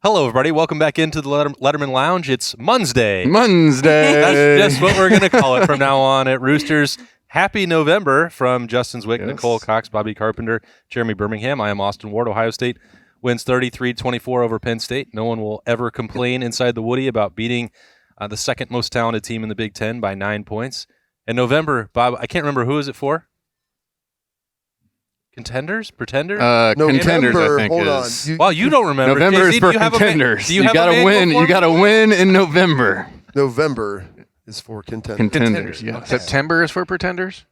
Hello, everybody. Welcome back into the Lettermen Lounge. It's Monday. That's just what we're going to call it from now on at Roosters. Happy November from Justin Zwick, Yes. Nicole Cox, Bobby Carpenter, Jeremy Birmingham. I am Austin Ward. Ohio State wins 33-24 over Penn State. No one will ever complain inside the Woody about beating the second most talented team in the Big Ten by 9 points. In November, Bob, I can't remember who is it for? Contenders? Pretenders? Contenders, I think hold is. on. You don't remember. November JC, is for contenders. You got to win. You got to win in November. November is for contenders. Contenders. Yes. September is for pretenders?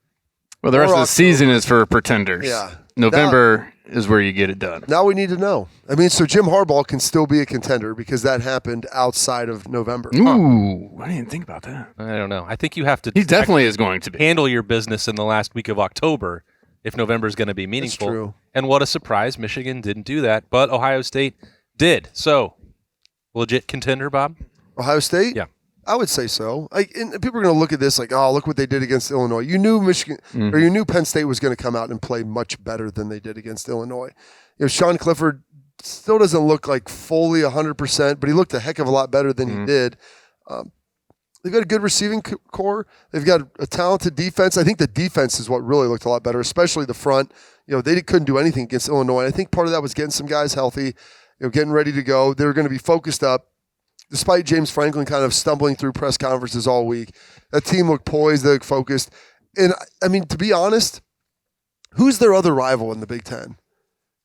Well, the rest Or of the October. season is for pretenders. Yeah. November is where you get it done. Now we need to know. I mean, so Jim Harbaugh can still be a contender because that happened outside of November. Ooh, I didn't think about that. I don't know. I think you have to He definitely is going to be. handle your business in the last week of October if November is going to be meaningful. That's true. And what a surprise. Michigan didn't do that, but Ohio State did. So, legit contender, Bob? Ohio State? Yeah. I would say so. And people are going to look at this like, oh, look what they did against Illinois. You knew Michigan or you knew Penn State was going to come out and play much better than they did against Illinois. You know, Sean Clifford still doesn't look like fully 100%, but he looked a heck of a lot better than he did. They've got a good receiving core. They've got a talented defense. I think the defense is what really looked a lot better, especially the front. You know, they couldn't do anything against Illinois. I think part of that was getting some guys healthy, you know, getting ready to go. They were going to be focused up. Despite James Franklin kind of stumbling through press conferences all week, that team looked poised, they looked focused. And, I mean, to be honest, who's their other rival in the Big Ten?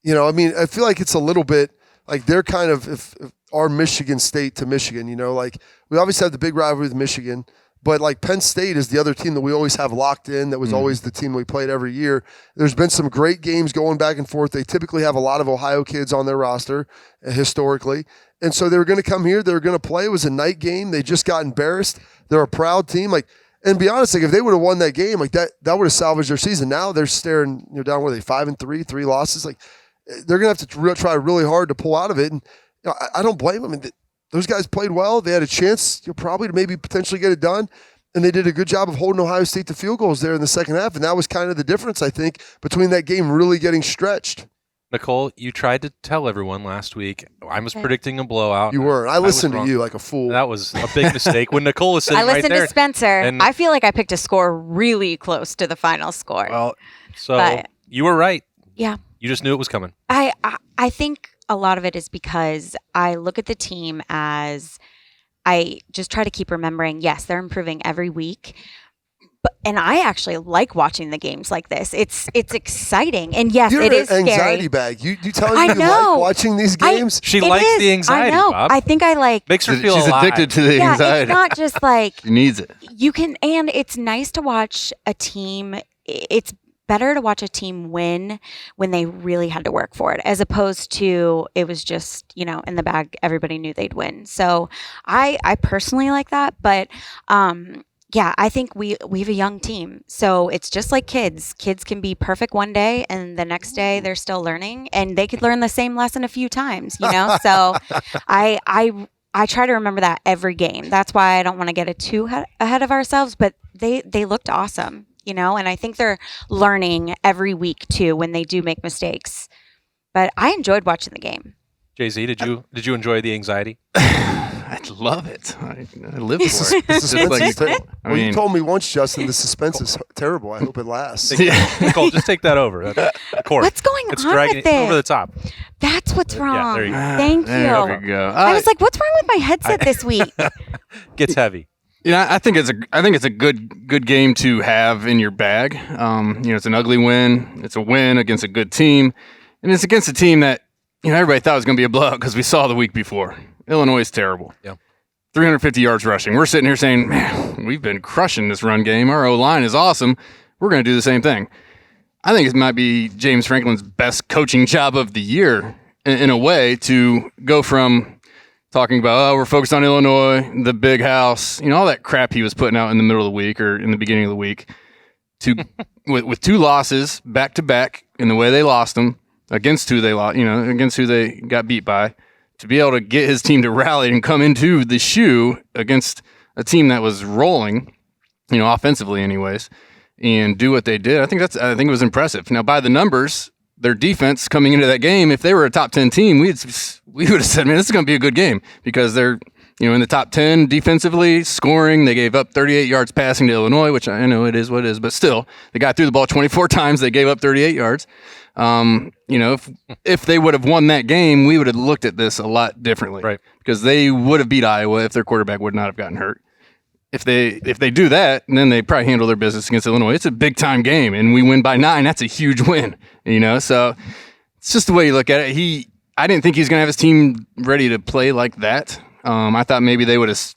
You know, I mean, I feel like it's a little bit like they're kind of if our Michigan State to Michigan, you know, like we obviously have the big rivalry with Michigan, but like Penn State is the other team that we always have locked in. That was always the team we played every year. There's been some great games going back and forth. They typically have a lot of Ohio kids on their roster historically. And so they were going to come here. They were going to play. It was a night game. They just got embarrassed. They're a proud team. Like, and be honest, like if they would have won that game, like that would have salvaged their season. Now they're staring, you know, down where they 5-3, 3 losses. Like they're going to have to try really hard to pull out of it. And you know, I don't blame them. I mean, those guys played well. They had a chance, you know, probably to maybe potentially get it done. And they did a good job of holding Ohio State to field goals there in the second half. And that was kind of the difference, I think, between that game really getting stretched. Nicole, you tried to tell everyone last week I was predicting a blowout. You were. I listened to you like a fool. That was a big mistake. When Nicole was sitting I listened right there. to Spencer. and- I feel like I picked a score really close to the final score. Well, so But- you were right. Yeah. You just knew it was coming. I think a lot of it is because I look at the team as I just try to keep remembering, yes, they're improving every week. And I actually like watching the games like this. It's exciting. And yes, You're it is an anxiety scary. bag. You telling I me you know. like watching these games? She It likes is. the anxiety, I know. Bob. I think I like. Makes her feel She's alive. addicted to the Yeah, anxiety. it's not just like She needs it. you can, and it's nice to watch a team. It's better to watch a team win when they really had to work for it, as opposed to it was just, you know, in the bag. Everybody knew they'd win. So I personally like that, but yeah, I think we have a young team. So it's just like kids. Kids can be perfect one day and the next day they're still learning, and they could learn the same lesson a few times, you know? So I try to remember that every game. That's why I don't want to get it too ahead of ourselves, but they looked awesome, you know? And I think they're learning every week too when they do make mistakes. But I enjoyed watching the game. Jay-Z, did you enjoy the anxiety? I love it. I live for it. The suspense is Like, terrible. I Well, you mean- told me once, Justin, the suspense is terrible. I hope it lasts. Nicole, just take that over. That's the court. What's going It's on dragging with it it? over the top. That's what's wrong. there you go. Thank There you. we go. I was like, what's wrong with my headset this week? Gets heavy. Yeah, I think it's a good game to have in your bag. You know, it's an ugly win. It's a win against a good team, and it's against a team that, you know, everybody thought was going to be a blowout because we saw the week before. Illinois is terrible. Yeah. 350 yards rushing. We're sitting here saying, man, we've been crushing this run game. Our O-line is awesome. We're going to do the same thing. I think it might be James Franklin's best coaching job of the year in a way, to go from talking about, oh, we're focused on Illinois, the big house, you know, all that crap he was putting out in the middle of the week or in the beginning of the week, to with 2 losses back to back in the way they lost them against who they lost, you know, against who they got beat by, to be able to get his team to rally and come into the shoe against a team that was rolling, you know, offensively anyways, and do what they did. I think it was impressive. Now, by the numbers, their defense coming into that game, if they were a top 10 team, we would have said, man, this is going to be a good game because they're, in the top 10 defensively, scoring. They gave up 38 yards passing to Illinois, which I know it is what it is, but still, the guy threw the ball 24 times. They gave up 38 yards. If they would have won that game, we would have looked at this a lot differently, right? Because they would have beat Iowa if their quarterback would not have gotten hurt. If they do that, then they probably handle their business against Illinois. It's a big time game, and we win by 9. That's a huge win, So it's just the way you look at it. I didn't think he was going to have his team ready to play like that. I thought maybe they would have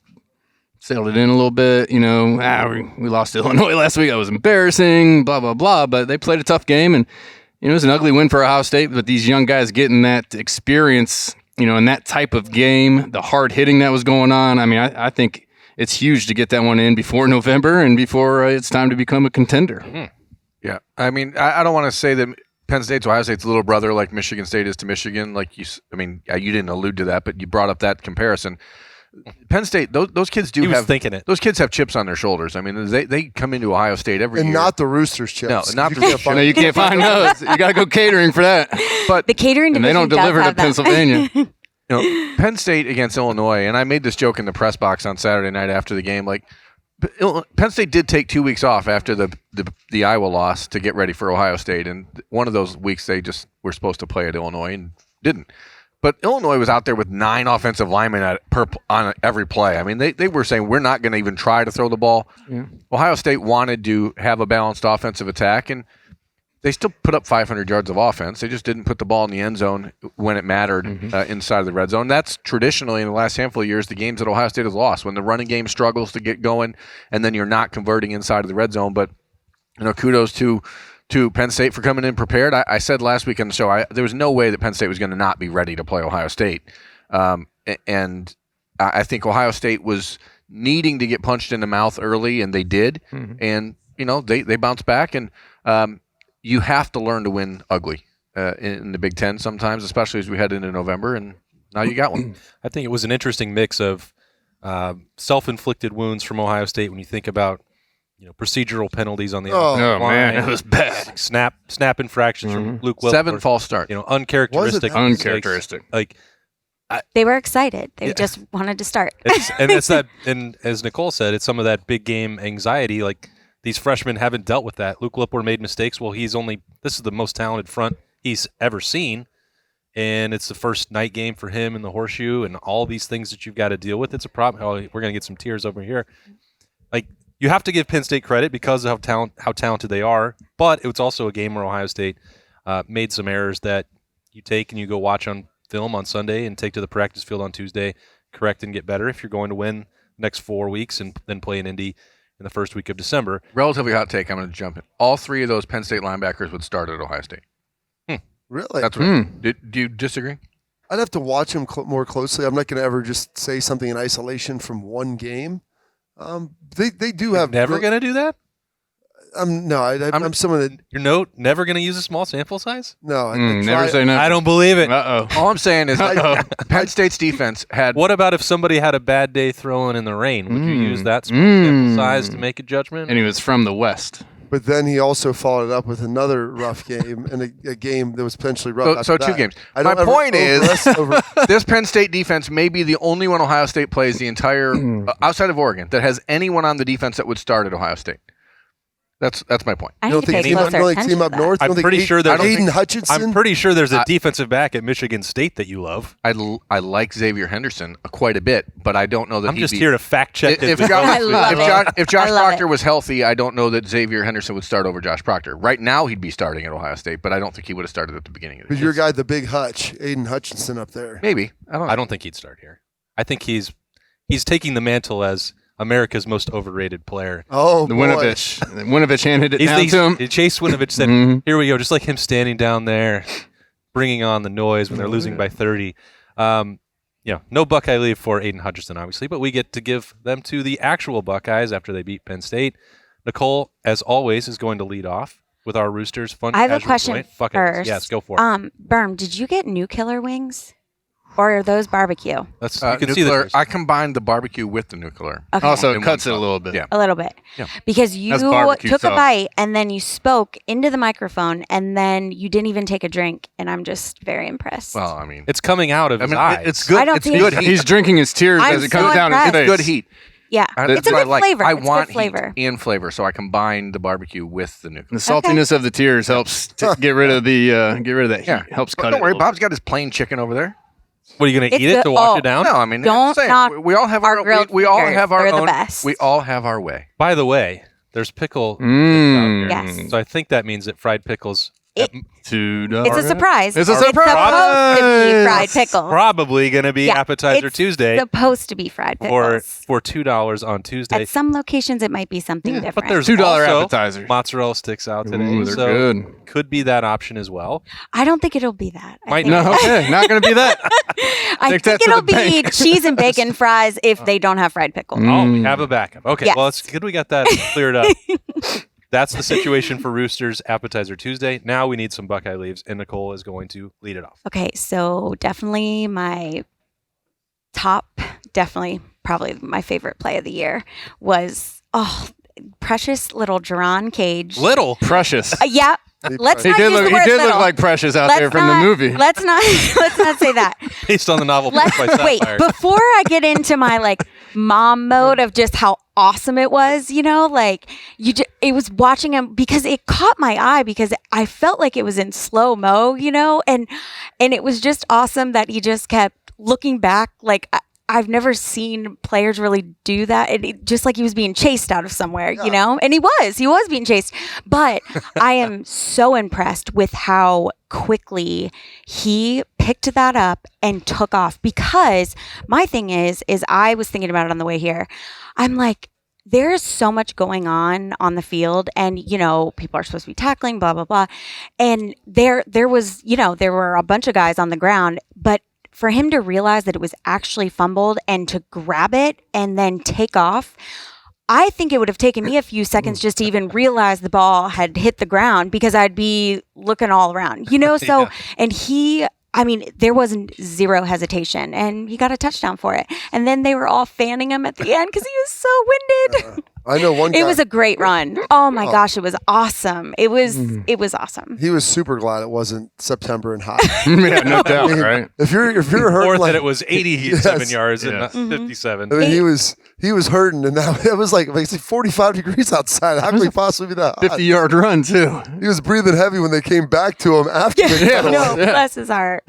sailed it in a little bit. We lost to Illinois last week. That was embarrassing. Blah blah blah. But they played a tough game, and it was an ugly win for Ohio State. But these young guys getting that experience, in that type of game, the hard hitting that was going on. I mean, I think it's huge to get that one in before November and before it's time to become a contender. Mm-hmm. Yeah. I mean, I don't want to say that Penn State's Ohio State's little brother like Michigan State is to Michigan. You didn't allude to that, but you brought up that comparison. Penn State, those kids thinking it. Those kids have chips on their shoulders. I mean, they come into Ohio State every year. And not the Roosters chips. No, not the Roosters. You can't find those. You got to go catering for that. But the catering division and they don't deliver to Pennsylvania. Penn State against Illinois, and I made this joke in the press box on Saturday night after the game. Penn State did take 2 weeks off after the Iowa loss to get ready for Ohio State, and one of those weeks they just were supposed to play at Illinois and didn't. But Illinois was out there with 9 offensive linemen on every play. I mean, they were saying, we're not going to even try to throw the ball. Yeah. Ohio State wanted to have a balanced offensive attack, and they still put up 500 yards of offense. They just didn't put the ball in the end zone when it mattered inside of the red zone. That's traditionally, in the last handful of years, the games that Ohio State has lost, when the running game struggles to get going, and then you're not converting inside of the red zone. But kudos to Penn State for coming in prepared. I said last week on the show, there was no way that Penn State was going to not be ready to play Ohio State. And I think Ohio State was needing to get punched in the mouth early, and they did. Mm-hmm. And, they bounced back. And you have to learn to win ugly in the Big Ten sometimes, especially as we head into November. And now you got one. I think it was an interesting mix of self-inflicted wounds from Ohio State when you think about procedural penalties on the line. Man, it was bad. Snap infractions from Luke Wilford. 7 false starts. Uncharacteristic. Uncharacteristic. They were excited. They just wanted to start. And as Nicole said, it's some of that big game anxiety. These freshmen haven't dealt with that. Luke Wilford made mistakes. Well, this is the most talented front he's ever seen, and it's the first night game for him in the Horseshoe, and all these things that you've got to deal with. It's a problem. Oh, we're going to get some tears over here. You have to give Penn State credit because of how talented they are, but it was also a game where Ohio State made some errors that you take and you go watch on film on Sunday and take to the practice field on Tuesday, correct and get better if you're going to win the next 4 weeks and then play in Indy in the first week of December. Relatively hot take. I'm going to jump in. All 3 of those Penn State linebackers would start at Ohio State. Really? That's right. Do you disagree? I'd have to watch them more closely. I'm not going to ever just say something in isolation from one game. They do have. Never going to do that? No, I'm someone that. You're never going to use a small sample size? No, never say never. I don't believe it. All I'm saying is Penn State's defense had. What about if somebody had a bad day throwing in the rain? Would you use that small sample size to make a judgment? And he was from the West. But then he also followed it up with another rough game and a game that was potentially rough. So 2 games. My point is, this Penn State defense may be the only one Ohio State plays the entire outside of Oregon that has anyone on the defense that would start at Ohio State. That's my point. I need to pay closer attention team up north. I'm pretty sure there's Aiden Hutchinson. I'm pretty sure there's a defensive back at Michigan State that you love. I like Xavier Henderson quite a bit, but I don't know that I'm just here to fact check. If Josh Proctor was healthy, I don't know that Xavier Henderson would start over Josh Proctor. Right now, he'd be starting at Ohio State, but I don't think he would have started at the beginning of the season. But your guy, the big Hutch, Aiden Hutchinson up there. Maybe. I don't think he'd start here. I think he's taking the mantle as America's most overrated player. Oh, the Winovich handed it down to him. Chase Winovich said, here we go, just like him standing down there, bringing on the noise when they're losing by 30. No Buckeye leave for Aiden Hutchinson, obviously, but we get to give them to the actual Buckeyes after they beat Penn State. Nicole, as always, is going to lead off with our Roosters. Fun. I have a question first. Yes, go for it. Berm, did you get new killer wings? or are those barbecue? That's you can see nuclear. the I combined the barbecue with the nuclear. Okay. Also, In it cuts one it a spot. little bit. Yeah. A little bit. Yeah. Because you That's barbecue took a sauce. bite and then you spoke into the microphone and then you didn't even take a drink. And I'm just very impressed. Well, I mean, It's coming out of his eyes. it's good. I don't it's think- good heat. He's drinking his tears I'm as it so comes down his impressed. face. It's good heat. yeah. That's It's a what I good like. flavor. I It's want good flavor. heat and flavor, so I combine the barbecue with the nuclear. The saltiness of the tears helps to get rid of that Yeah. heat. Helps But cut don't it. worry, a little Bob's got his plain chicken over there. What are you going to It's eat it the- to wash oh. it down? No, I mean, Don't I'm saying, knock we all have our our grilled we all fingers. have our They're the own. best. We all have our way. By the way, there's pickle. bit. Mm. out here. Yes. So I think that means that fried pickles $2. It's a surprise. It's a It's supposed to be fried pickles. probably going to be Yeah, appetizer it's Tuesday supposed to be fried for pickles. $2 on Tuesday. At some locations, it might be something different. But there's $2 also appetizers. mozzarella sticks out today, Ooh, they're so good. could be that option as well. I don't think it'll be that. I Might think- No, okay, not going to be that. I Take think that to it'll the be bank. cheese and bacon fries if they don't have fried pickles. Oh, we have a backup. Okay, Yes. well, it's good we got that cleared up. That's the situation for Roosters appetizer Tuesday. Now we need some Buckeye leaves, and Nicole is going to lead it off. Okay, so definitely my top, probably my favorite play of the year was precious little Jerron Cage. Little. Precious. Yeah, let's He not did use look. the He word did look little. like Precious out Let's there from not- the movie. Let's not say that. Based on the novel Let's by wait Sapphire. before I get into my mom mode of just how awesome it was. It was watching him because it caught my eye because I felt like it was in slow mo, and it was just awesome that he just kept looking back. I've never seen players really do that. Just like he was being chased out of somewhere, and he was being chased. But I am so impressed with how quickly he picked that up and took off, because my thing is I was thinking about it on the way here. I'm like, there's so much going on the field, and people are supposed to be tackling, blah blah blah, and there was there were a bunch of guys on the ground, but for him to realize that it was actually fumbled and to grab it and then take off, I think it would have taken me a few seconds just to even realize the ball had hit the ground, because I'd be looking all around, so, Yeah. and there wasn't zero hesitation, and he got a touchdown for it. And then they were all fanning him at the end because he was so winded. I know one guy. It was a great run. Oh my gosh, it was awesome. It was awesome. He was super glad it wasn't September and hot. Yeah, no doubt, right? If you're hurt, Or like, that it was 87 Yes. yards and Yes. not 57. I mean, he was hurting, and now it was like 45 degrees outside. How could he possibly be that hot? 50-yard run too. He was breathing heavy when they came back to him after they cut away. No, bless his heart.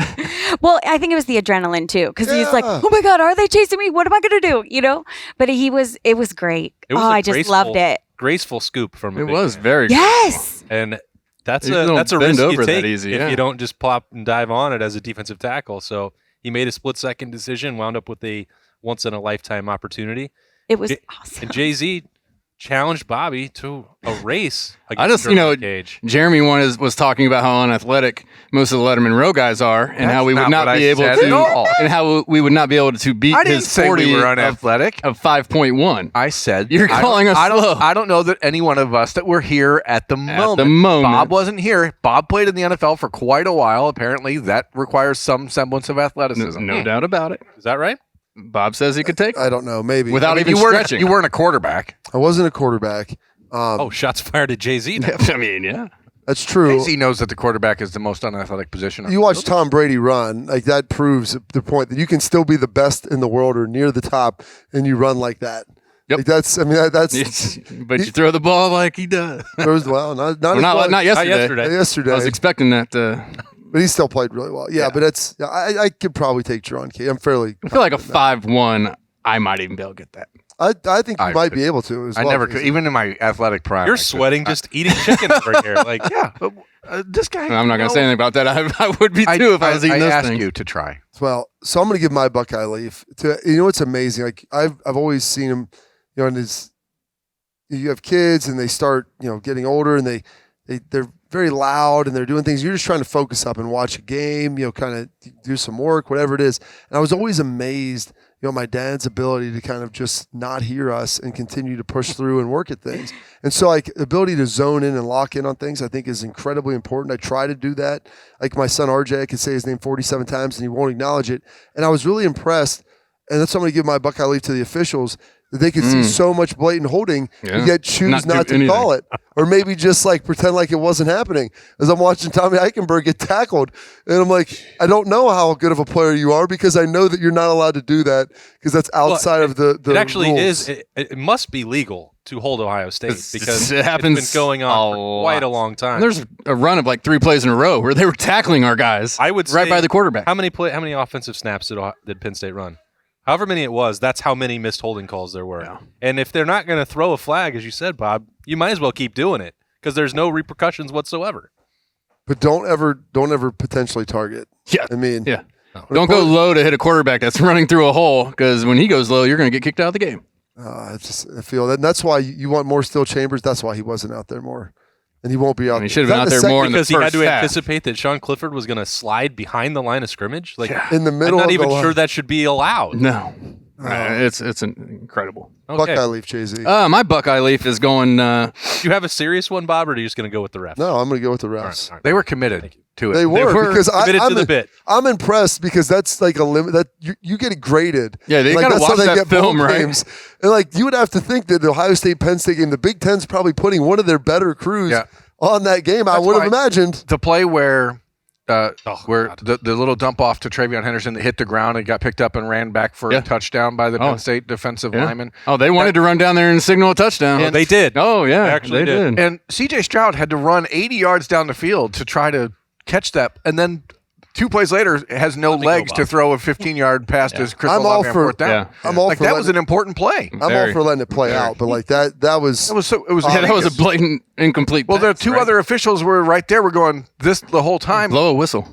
Well, I think it was the adrenaline too, because he's like, Yeah. "Oh my God, are they chasing me? What am I going to do?" But it was great. It was Oh, a I just loved it. Graceful scoop from a It big was man. very. Yes. And that's You a don't risk bend you over that take easy, if yeah. you don't just plop and dive on it as a defensive tackle. So he made a split-second decision, wound up with a once-in-a-lifetime opportunity. It was J- awesome. And Jay-Z challenged Bobby to a race I against just, Jeremy Cage. Jeremy was talking about how unathletic most of the Lettermen Row guys are, and That's how we would not not what be I able said to, at all. and how we would not be able to beat I didn't his say 40 we were of unathletic. 5.1. I said You're calling us slow. I don't know that any one of us that were here at the moment. the moment. Bob wasn't here. Bob played in the NFL for quite a while. Apparently, that requires some semblance of athleticism. No doubt about it. Is that right? Bob says he could take it I don't know, maybe. without I mean, even you weren't stretching. you weren't a quarterback. I wasn't a quarterback. Oh, shots fired at Jay-Z. I mean, yeah. That's true. He knows that the quarterback is the most unathletic position. on You the watch field. Tom Brady run, like that proves the point that you can still be the best in the world or near the top, and you run like that. Yep. Like that's But you throw the ball like he does. well, not Well, as well not yesterday. yesterday. yesterday. I was expecting that. but he still played really well. Yeah, but it's I could probably take Jerron Cage. I'm fairly. I feel like a 5.1. I might even be able to get that. I think you I might could- be able to. As I well, never because could, even in my athletic prime. You're I could. sweating just eating chicken over here. Like, Yeah, but, this guy. I'm not going to you say know, anything about that. I would be too if I was eating those asked things. you to try. Well, so I'm going to give my Buckeye leaf to. It's amazing. Like I've always seen him. And his. You have kids and they start getting older and they're very loud and they're doing things. You're just trying to focus up and watch a game, kind of do some work, whatever it is. And I was always amazed, my dad's ability to kind of just not hear us and continue to push through and work at things. And so like the ability to zone in and lock in on things, I think is incredibly important. I try to do that. Like my son, RJ, I could say his name 47 times and he won't acknowledge it. And I was really impressed. And that's why I'm going to give my Buckeye leaf to the officials. They could see so much blatant holding, yet choose not to call it. Or maybe just like pretend like it wasn't happening. As I'm watching Tommy Eichenberg get tackled, and I'm like, I don't know how good of a player you are because I know that you're not allowed to do that because that's outside of the It actually rules. is. It must be legal to hold Ohio State because it happens it's been going on for quite a long time. And there's a run of like 3 plays in a row where they were tackling our guys. I would right say, by the quarterback. How many offensive snaps did Penn State run? However many it was, that's how many missed holding calls there were. Yeah. And if they're not going to throw a flag, as you said, Bob, you might as well keep doing it because there's no repercussions whatsoever. But don't ever potentially target. Yeah. I mean, Yeah. Don't go low to hit a quarterback that's running through a hole because when he goes low, you're going to get kicked out of the game. I feel that. And that's why you want more Steel Chambers. That's why he wasn't out there more. And he won't be out He should have been out there more in the because first he had to half. anticipate that Sean Clifford was going to slide behind the line of scrimmage. Like in the middle. I'm not of even the sure that should be allowed. No. It's incredible. Okay. Buckeye leaf, Jay-Z. My Buckeye leaf is going. Do you have a serious one, Bob, or are you just going to go with the refs? No, I'm going to go with the All refs. right, all right. They were committed to it. They were because committed to the bit. I'm impressed because that's like a limit that you get it graded. Yeah, they like, gotta that's how watch they that get film, bowl right? games. And like you would have to think that the Ohio State Penn State game, the Big Ten's probably putting one of their better crews on that game. I That's would have why imagined. the play where God. the little dump off to Travion Henderson that hit the ground and got picked up and ran back for a touchdown by the Penn State defensive lineman. Oh, they wanted to run down there and signal a touchdown. Oh, they did. Oh, yeah. They actually did. And C.J. Stroud had to run 80 yards down the field to try to catch that, and then 2 plays later has no legs to throw a 15-yard pass to Chris I'm all Olave on for- fourth down. Yeah. I'm all Like for that letting was an important play. I'm all for letting it play out, but like that was It was Yeah, that was a blatant incomplete well. The pass, two right? other officials were right there. Were going this the whole time. Blow a whistle.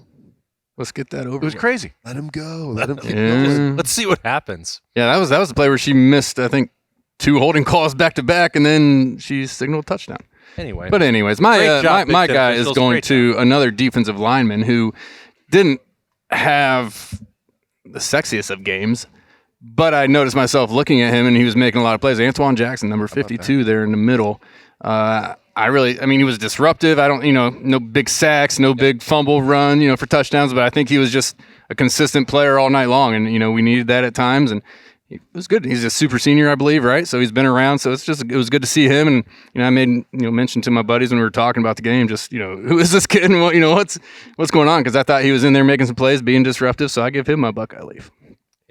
Let's get that over. It was crazy. let him go. Let him keep going. Let's see what happens. Yeah, that was the play where she missed, I think, 2 holding calls back to back, and then she signaled a touchdown. Anyway. But anyways, Great job, my Big Ten guy is officials. going Great to another defensive lineman who didn't have the sexiest of games, but I noticed myself looking at him, and he was making a lot of plays. Antoine Jackson, number 52, there in the middle. He was disruptive. I don't, no big sacks, no big fumble run, for touchdowns, but I think he was just a consistent player all night long, and we needed that at times, and it was good. He's a super senior, I believe, right? So he's been around. So it was good to see him. And I made mention to my buddies when we were talking about the game, just who is this kid and what's going on? Because I thought he was in there making some plays, being disruptive. So I give him my Buckeye leaf.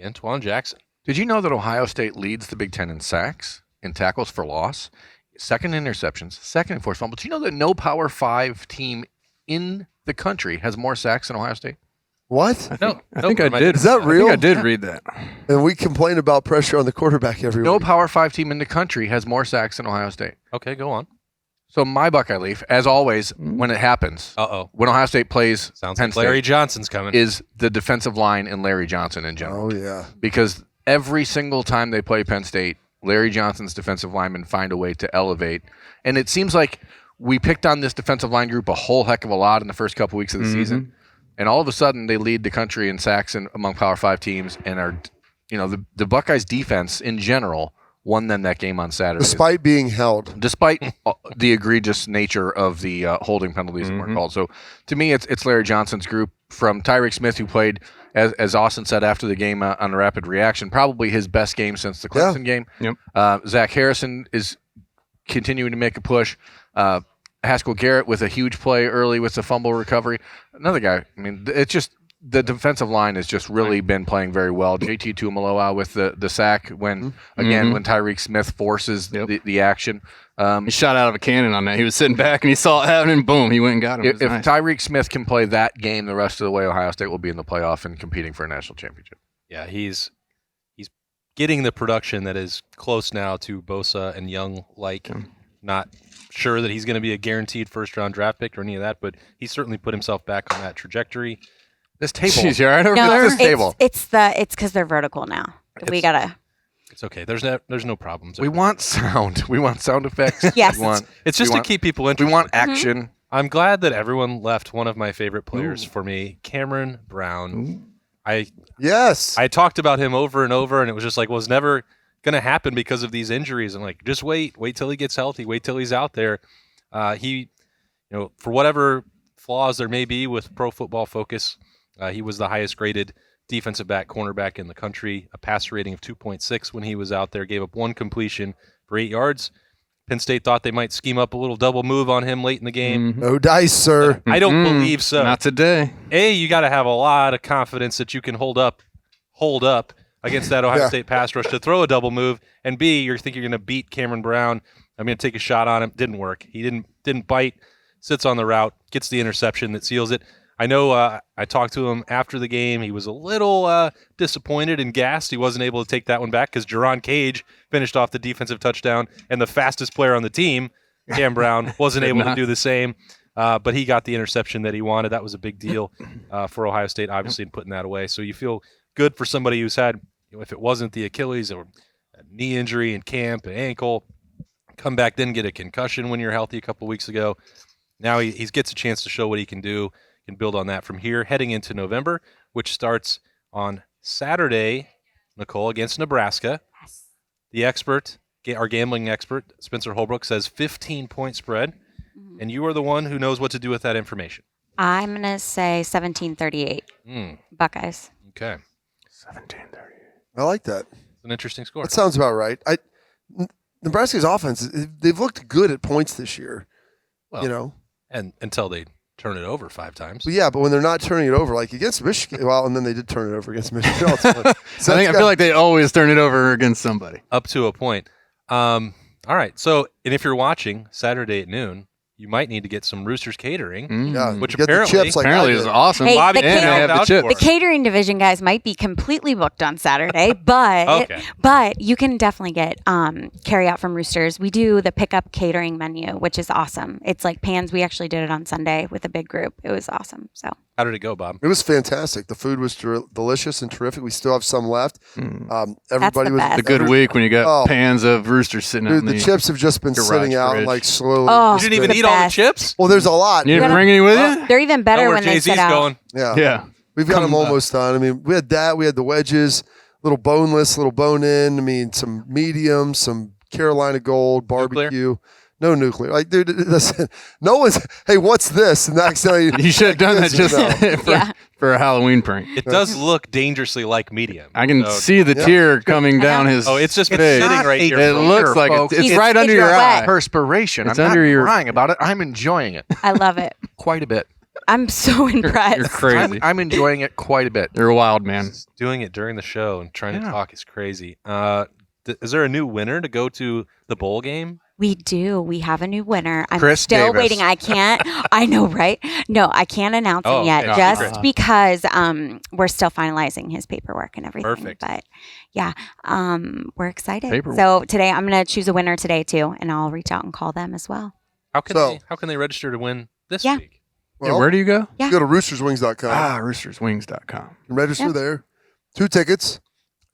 Antoine Jackson. Did you know that Ohio State leads the Big Ten in sacks, in tackles for loss, second in interceptions, second in forced fumbles? Do you know that no Power 5 team in the country has more sacks than Ohio State? What? I think I did. Is that real? I think I did read that. And we complain about pressure on the quarterback every No week. Power 5 team in the country has more sacks than Ohio State. Okay, go on. So my Buckeye leaf, as always, when it happens, Uh-oh. when Ohio State plays Sounds Penn like Larry State, Johnson's coming. is the defensive line and Larry Johnson in general. Oh yeah. Because every single time they play Penn State, Larry Johnson's defensive linemen find a way to elevate. And it seems like we picked on this defensive line group a whole heck of a lot in the first couple weeks of the season. And all of a sudden, they lead the country in sacks among Power 5 teams, and are, the Buckeyes' defense in general won them that game on Saturday, Despite being held. despite the egregious nature of the holding penalties that weren't called. So, to me, it's Larry Johnson's group, from Tyreek Smith, who played, as Austin said after the game on a rapid reaction, probably his best game since the Clemson game. Yep. Zach Harrison is continuing to make a push. Haskell Garrett with a huge play early with the fumble recovery. Another guy. I mean, it's just the defensive line has just really been playing very well. JT Tuimoloau with the sack when Tyreek Smith forces the action. He shot out of a cannon on that. He was sitting back and he saw it happen, and boom, he went and got him. If Nice. Tyreek Smith can play that game the rest of the way, Ohio State will be in the playoff and competing for a national championship. Yeah, he's getting the production that is close now to Bosa and Young. Not sure that he's going to be a guaranteed first-round draft pick or any of that, but he certainly put himself back on that trajectory. This table. Jeez, you all right over No, there? This table. it's because they're vertical now. We gotta. It's okay. There's no problems. We want sound. We want sound effects. Yes. It's just we to want- keep people We interested. want action. I'm glad that everyone left one of my favorite players for me, Cameron Brown. Yes. I talked about him over and over, and it was just like, was never going to happen because of these injuries. I'm like, just wait till he gets healthy, wait till he's out there. He, for whatever flaws there may be with Pro Football Focus, he was the highest graded defensive back, cornerback in the country, a passer rating of 2.6 when he was out there, gave up 1 completion for 8 yards. Penn State thought they might scheme up a little double move on him late in the game. No dice, sir. I don't believe so. Not today. You got to have a lot of confidence that you can hold up against that Ohio State pass rush to throw a double move. And B, you're thinking you're going to beat Cameron Brown. I'm going to take a shot on him. Didn't work. He didn't bite. Sits on the route. Gets the interception that seals it. I know I talked to him after the game. He was a little disappointed and gassed. He wasn't able to take that one back because Jerron Cage finished off the defensive touchdown, and the fastest player on the team, Cam Brown, wasn't able to do the same. But he got the interception that he wanted. That was a big deal for Ohio State, obviously, in putting that away. So you feel good for somebody who's had, if it wasn't the Achilles or a knee injury in camp, an ankle, come back, then get a concussion when you're healthy a couple weeks ago. Now he gets a chance to show what he can do. Can build on that from here, heading into November, which starts on Saturday, Nicole, against Nebraska. Yes. The expert, our gambling expert, Spencer Holbrook, says 15-point spread, and you are the one who knows what to do with that information. I'm going to say 17-38. Buckeyes. Okay. 17-38. I like that. It's an interesting score. That sounds about right. Nebraska's offense, they've looked good at points this year. Well, and until they turn it over 5 times. Well, yeah, but when they're not turning it over, like against Michigan, and then they did turn it over against Michigan. I feel like they always turn it over against somebody. Up to a point. All right. So, and if you're watching Saturday at noon, you might need to get some Roosters catering, which get apparently the chips like Apparently is awesome. Hey, Bobby the and they Carpenter have the chips. for The it. catering division guys might be completely booked on Saturday, but but you can definitely get carry out from Roosters. We do the pickup catering menu, which is awesome. It's like pans. We actually did it on Sunday with a big group. It was awesome. So How did it go, Bob? It was fantastic. The food was delicious and terrific. We still have some left. Everybody the was best. A good week when you got pans of Roosters sitting out in the chips have just been garage sitting out fridge. and like slowly. Oh, You didn't even the eat all the best. chips? Well, there's a lot. You didn't bring any with you? They're even better Know where when they Jay-Z's sit out. going. Yeah. We've got them almost done. I mean, we had that. We had the wedges, little boneless, little bone in. I mean, some medium, some Carolina Gold, barbecue. No nuclear. Like, dude, listen, no one's, hey, what's this? And accidentally, You should have done that just Yeah. for a Halloween prank. It does look dangerously like medium. I can So- see the tear coming down his Oh, it's just been face. sitting right here. It looks like folks. it's He's- right under it's your wet. eye. Perspiration. It's I'm under not your- crying about it. I'm enjoying it I love it. quite a bit. I'm so impressed. You're crazy. I'm enjoying it quite a bit. You're a wild man. Doing it during the show and trying to Yeah. talk is crazy. Is there a new winner to go to the bowl game? We do. We have a new winner. I'm Chris still Davis. waiting. I can't. I know, right? No, I can't announce Oh, him yet, okay. just Secret. because we're still finalizing his paperwork and everything. Perfect. But yeah, we're excited. Paperwork. So today, I'm going to choose a winner today too, and I'll reach out and call them as well. How can So- they register to win this Yeah. week? Yeah, Well, where do you go? Yeah. go to roosterswings.com. Roosterswings.com. Register Yeah. there. 2 tickets.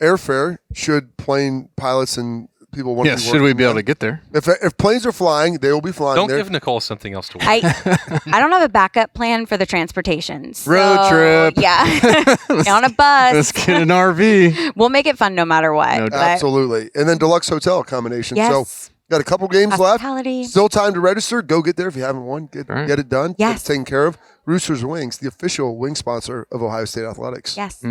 Airfare should plane pilots and people want Yes, to should we be able to get there? If planes are flying, they will be flying Don't there. give Nicole something else to win. I don't have a backup plan for the transportation. So, Road trip. Yeah, on a bus. Let's get an RV. We'll make it fun no matter what. No but Absolutely. And then deluxe hotel accommodation. yes, So got a couple games left. hospitality. Still time to register. Go get there if you haven't won. Get Right. it done. Yes. Get it taken care of. Roosters Wings, the official wing sponsor of Ohio State Athletics. Yes.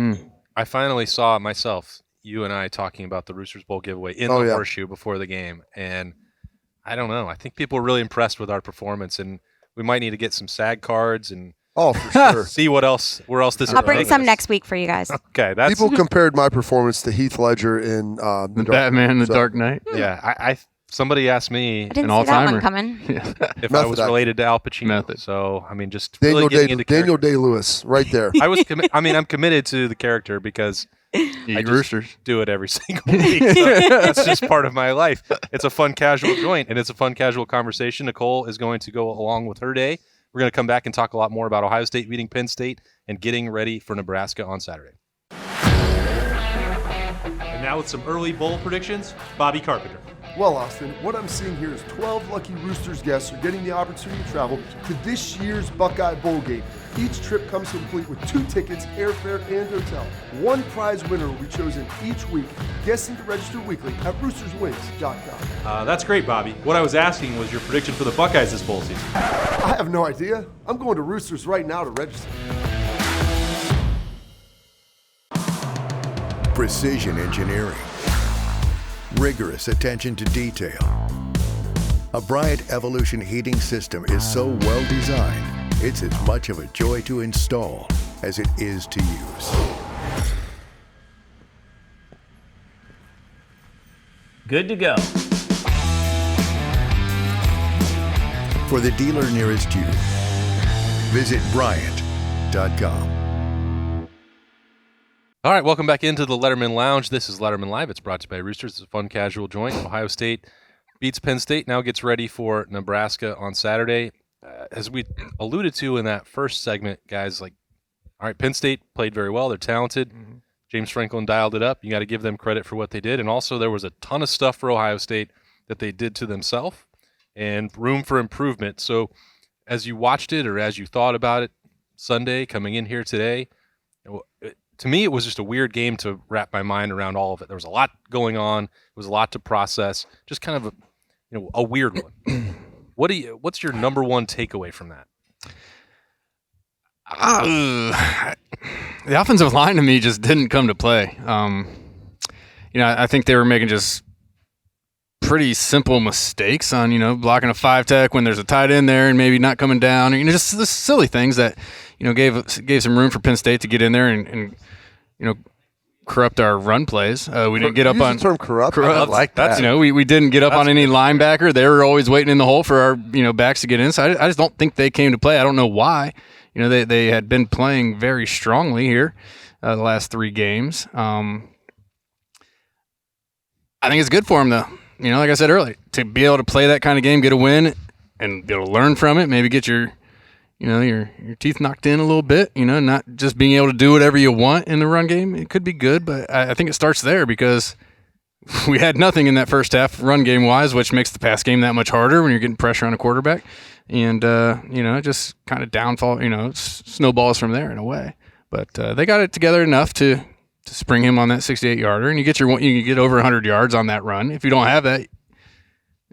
I finally saw myself, you and I talking about the Roosters Bowl giveaway in the horseshoe before the game. And I don't know. I think people were really impressed with our performance, and we might need to get some SAG cards and Oh, for sure. see where else this is. I'll bring taking some us. next week for you guys. Okay, that's People compared my performance to Heath Ledger in The Batman, The So- Dark Knight. yeah. I somebody asked me I didn't An see that one all-timer. coming. if I was Method related to Al Pacino. Method. So I mean, just Daniel really getting into Daniel character. Day-Lewis, right there. I'm committed to the character because Eat just- Roosters. do it every single week. So that's just part of my life. It's a fun, casual joint, and it's a fun, casual conversation. Nicole is going to go along with her day. We're going to come back and talk a lot more about Ohio State beating Penn State and getting ready for Nebraska on Saturday. And now with some early bowl predictions, Bobby Carpenter. Well, Austin, what I'm seeing here is 12 lucky Roosters guests are getting the opportunity to travel to this year's Buckeye Bowl game. Each trip comes complete with 2 tickets, airfare, and hotel. 1 prize winner will be chosen each week. Guests need to register weekly at roosterswings.com. That's great, Bobby. What I was asking was your prediction for the Buckeyes this bowl season. I have no idea. I'm going to Roosters right now to register. Precision engineering. Rigorous attention to detail. A Bryant Evolution heating system is so well designed, it's as much of a joy to install as it is to use. Good to go. For the dealer nearest you, visit Bryant.com. All right, welcome back into the Lettermen Lounge. This is Lettermen Live. It's brought to you by Roosters. It's a fun, casual joint. Ohio State beats Penn State, now gets ready for Nebraska on Saturday. As we alluded to in that first segment, guys, all right, Penn State played very well. They're talented. Mm-hmm. James Franklin dialed it up. You got to give them credit for what they did. And also there was a ton of stuff for Ohio State that they did to themselves and room for improvement. So as you watched it or as you thought about it Sunday, coming in here today, to me, it was just a weird game to wrap my mind around all of it. There was a lot going on. It was a lot to process. Just kind of a weird one. What's your number one takeaway from that? The offensive line to me just didn't come to play. I think they were making just pretty simple mistakes on, blocking a 5-tech when there's a tight end there and maybe not coming down. Just the silly things that, gave some room for Penn State to get in there and corrupt our run plays. We didn't get up on the term corrupt. I like that. We didn't get up on any linebacker. They were always waiting in the hole for our backs to get in. So I just don't think they came to play. I don't know why. They had been playing very strongly here the last 3 games. I think it's good for them though. Like I said earlier, to be able to play that kind of game, get a win, and be able to learn from it. Maybe get your teeth knocked in a little bit, not just being able to do whatever you want in the run game. It could be good, but I think it starts there because we had nothing in that first half run game wise, which makes the pass game that much harder when you're getting pressure on a quarterback. And, it just kind of downfall, snowballs from there in a way. But they got it together enough to spring him on that 68-yarder, and you get over 100 yards on that run. If you don't have that,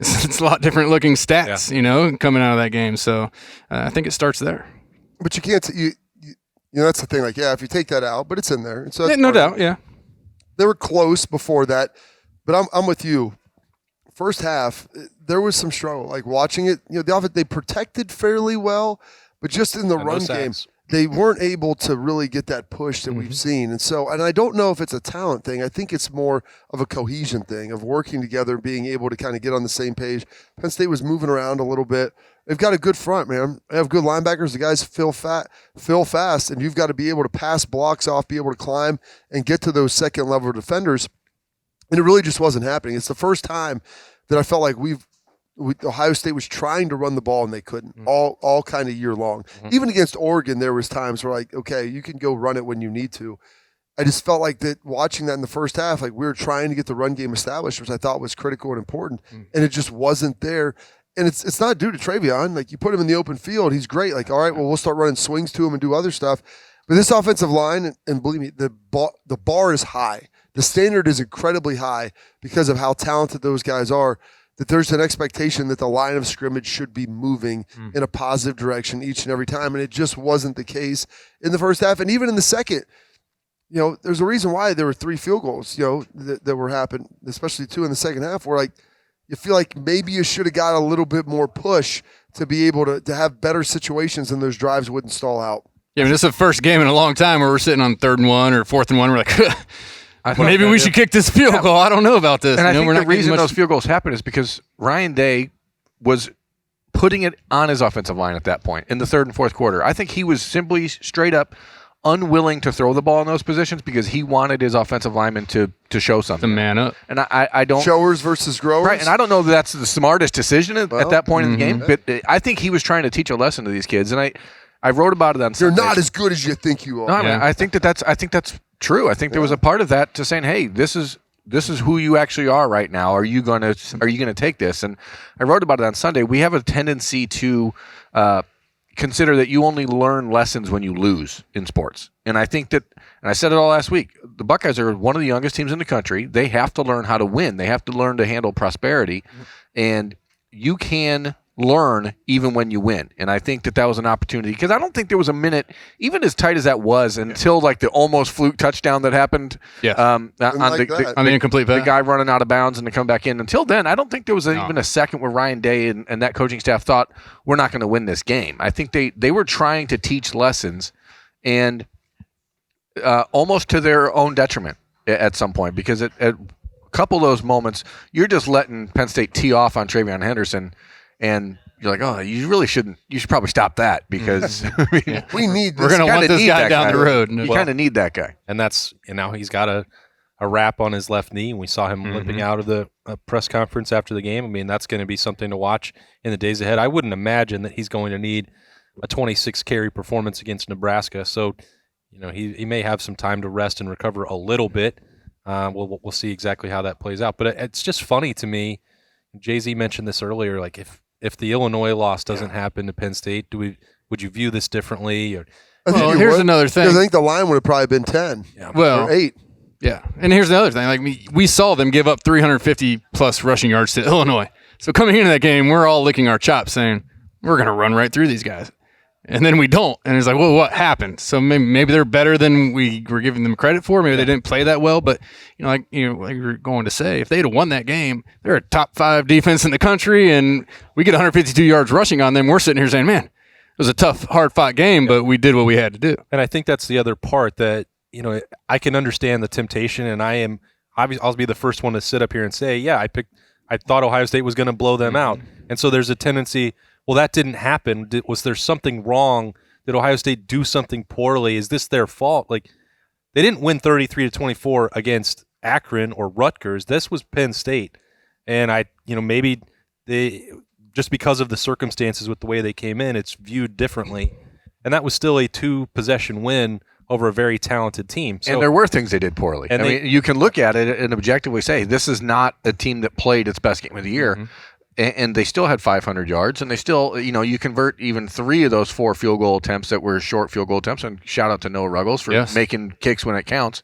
it's a lot different looking stats, coming out of that game. So I think it starts there. But you can't. That's the thing. If you take that out, but it's in there. And so no doubt. Yeah, they were close before that, but I'm with you. First half, there was some struggle. Watching it, the offense, they protected fairly well, but just in the run game, they weren't able to really get that push that we've seen. And I don't know if it's a talent thing. I think it's more of a cohesion thing of working together, being able to kind of get on the same page. Penn State was moving around a little bit. They've got a good front, man. They have good linebackers. The guys feel fast, and you've got to be able to pass blocks off, be able to climb, and get to those second-level defenders. And it really just wasn't happening. It's the first time that I felt like Ohio State was trying to run the ball and they couldn't all kind of year long. Even against Oregon, there was times where okay, you can go run it when you need to. I just felt like that watching that in the first half, we were trying to get the run game established, which I thought was critical and important, and it just wasn't there. And it's not due to Travion. You put him in the open field, he's great. All right, well, we'll start running swings to him and do other stuff. But this offensive line, and believe me, the bar is high. The standard is incredibly high because of how talented those guys are, that there's an expectation that the line of scrimmage should be moving in a positive direction each and every time, and it just wasn't the case in the first half. And even in the second, there's a reason why there were 3 field goals, that were happening, especially 2 in the second half, where you feel like maybe you should have got a little bit more push to be able to have better situations and those drives wouldn't stall out. Yeah, this is the first game in a long time where we're sitting on 3rd and 1 or 4th and 1. We're like, well, maybe we should kick this field goal. I don't know about this. And I think the reason those field goals happen is because Ryan Day was putting it on his offensive line at that point in the 3rd and 4th quarter. I think he was simply straight up unwilling to throw the ball in those positions because he wanted his offensive linemen to show something. To man up. And I don't... Showers versus growers? Right, and I don't know that that's the smartest decision at that point in the game, but I think he was trying to teach a lesson to these kids, and I wrote about it on Sunday. You're not as good as you think you are. No, I think that's true. I think there was a part of that to saying, hey, this is this is who you actually are right now. Are you gonna take this? And I wrote about it on Sunday. We have a tendency to consider that you only learn lessons when you lose in sports. And I think that, and I said it all last week, the Buckeyes are one of the youngest teams in the country. They have to learn how to win. They have to learn to handle prosperity. And you can learn even when you win. And I think that was an opportunity, because I don't think there was a minute, even as tight as that was, until like the almost fluke touchdown that happened on the incomplete pass. The guy running out of bounds and to come back in. Until then, I don't think there was even a second where Ryan Day and that coaching staff thought, we're not going to win this game. I think they were trying to teach lessons, and almost to their own detriment at some point, because at a couple of those moments, you're just letting Penn State tee off on Travion Henderson, and you're like, oh, you really shouldn't. You should probably stop that, because we need this. We're going to want this guy down the road. You kind of need that guy. And that's, he's got a wrap on his left knee, and we saw him limping out of the press conference after the game. I mean, that's going to be something to watch in the days ahead. I wouldn't imagine that he's going to need a 26 carry performance against Nebraska. So, he may have some time to rest and recover a little bit. We'll see exactly how that plays out. But it's just funny to me. Jay-Z mentioned this earlier, like if the Illinois loss doesn't happen to Penn State, would you view this differently? Or Well, here's another thing. Because I think the line would have probably been 10 or 8. Yeah, and here's the other thing. Like we saw them give up 350-plus rushing yards to Illinois. So coming into that game, we're all licking our chops saying, we're going to run right through these guys. And then we don't. And it's like, well, what happened? So maybe they're better than we were giving them credit for. Maybe they didn't play that well. But, like you were going to say, if they'd have won that game, they're a top 5 defense in the country, and we get 152 yards rushing on them. We're sitting here saying, man, it was a tough, hard-fought game, but we did what we had to do. And I think that's the other part that, I can understand the temptation, and I'll be the first one to sit up here and say, yeah, I thought Ohio State was going to blow them out. And so there's a tendency, well, that didn't happen. Was there something wrong? Did Ohio State do something poorly? Is this their fault? Like, they didn't win 33-24 against Akron or Rutgers. This was Penn State. And maybe they, just because of the circumstances with the way they came in, it's viewed differently. And that was still a 2-possession win over a very talented team. So, and there were things they did poorly. And you can look at it and objectively say, this is not a team that played its best game of the year. And they still had 500 yards, and they still, you convert even 3 of those 4 field goal attempts that were short field goal attempts, and shout out to Noah Ruggles for making kicks when it counts.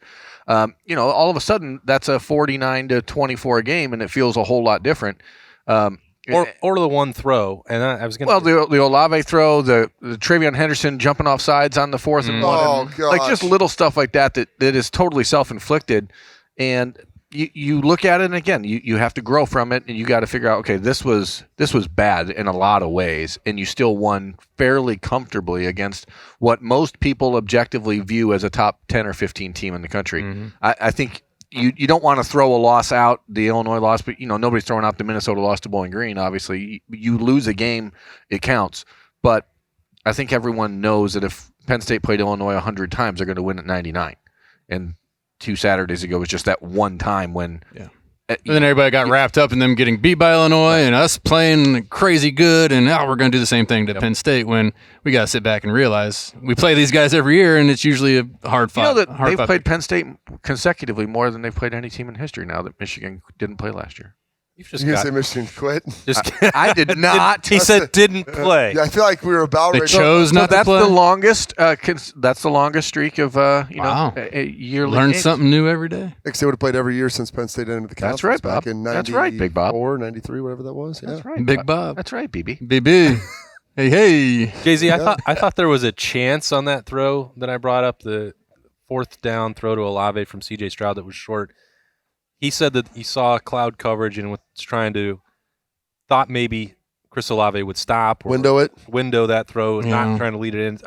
All of a sudden, that's a 49-24 game, and it feels a whole lot different. Or the one throw, and I was going to the Olave throw, the Travion Henderson jumping off sides on the 4th and 1, like just little stuff like that is totally self-inflicted, and you look at it, and again, you have to grow from it, and you got to figure out, okay, this was bad in a lot of ways, and you still won fairly comfortably against what most people objectively view as a top 10 or 15 team in the country. I think. You don't want to throw a loss out, the Illinois loss, but nobody's throwing out the Minnesota loss to Bowling Green. Obviously, you lose a game, it counts. But I think everyone knows that if Penn State played Illinois 100 times, they're going to win at 99. And 2 Saturdays ago was just that one time when. Yeah. And then everybody got wrapped up in them getting beat by Illinois and us playing crazy good, and we're going to do the same thing to Penn State, when we got to sit back and realize we play these guys every year, and it's usually a hard fight. They've played Penn State consecutively more than they've played any team in history now that Michigan didn't play last year. You've just say Michigan quit? I did not. He said didn't play. Yeah, I feel like we were about they chose not to play. The longest. That's the longest streak of a yearly. Learn games. Something new every day. Because they would have played every year since Penn State entered the conference. That's right, back Bob. in 94, That's right, Big Bob. 93, whatever that was. Yeah. That's right, Big Bob. That's right, BB. BB. Hey. Jay-Z, I thought there was a chance on that throw that I brought up, the 4th down throw to Olave from C.J. Stroud that was short. He said that he saw cloud coverage and was thought maybe Chris Olave would stop or window that throw, not trying to lead it in.